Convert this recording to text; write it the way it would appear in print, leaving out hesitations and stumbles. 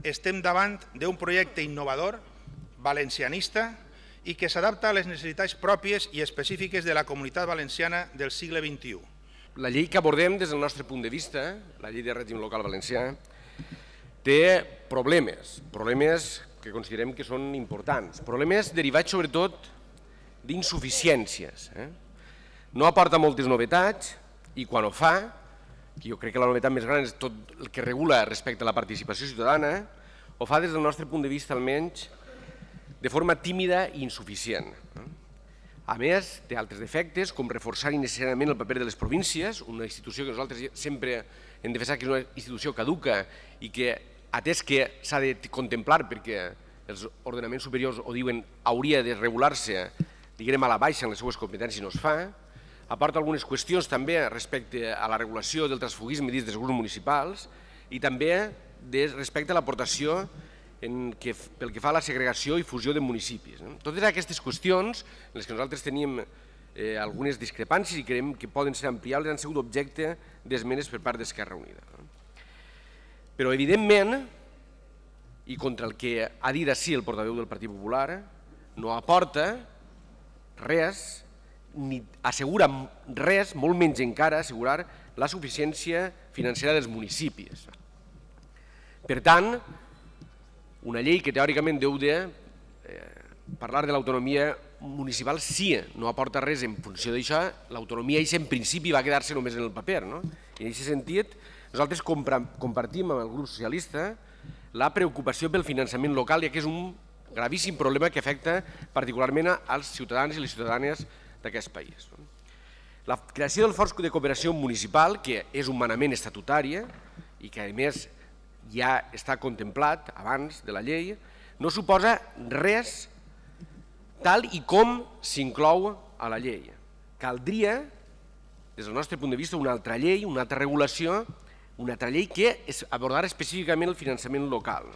estem davant d'un projecte innovador, valencianista, i que s'adapta a les necessitats pròpies i específiques de la comunitat valenciana del segle XXI. La llei que abordem des del nostre punt de vista, la llei de règim local valencià, té problemes que considerem que són importants, problemes derivats sobretot d'insuficiències. No aporta moltes novetats i quan ho fa, que jo crec que la novetat més gran és tot el que regula respecte a la participació ciutadana, ho fa des del nostre punt de vista almenys de forma tímida i insuficient. A més, té altres defectes, com reforçar innecessàriament el paper de les províncies, una institució que nosaltres sempre hem defensat que és una institució caduca i que, atès que s'ha de contemplar perquè els ordenaments superiors ho diuen, hauria de regular-se, diguem, a la baixa en les seues competències no es fa, aporta algunes qüestions també respecte a la regulació del transfugisme dins dels grups municipals i també respecte a l'aportació pel que fa a la segregació i fusió de municipis. Totes aquestes qüestions, en les que nosaltres teníem algunes discrepàncies i creiem que poden ser ampliables, han sigut objecte d'esmenes per part d'Esquerra Unida. Però, evidentment, i contra el que ha dit així el portaveu del Partit Popular, no aporta res, ni assegura res, molt menys encara assegurar la suficiència financera dels municipis. Per tant, una llei que teòricament deu de parlar de l'autonomia municipal sí, no aporta res en funció d'això, l'autonomia en principi va quedar-se només en el paper. I en aquest sentit, nosaltres compartim amb el grup socialista la preocupació pel finançament local, ja que és un gravíssim problema que afecta particularment als ciutadans i les ciutadanes d'aquest país. La creació del Fons de Cooperació Municipal, que és un manament estatutari i que, a més, ja està contemplat abans de la llei, no suposa res tal i com s'inclou a la llei. Caldria, des del nostre punt de vista, una altra llei, una altra regulació, una altra llei que abordara específicament el finançament local.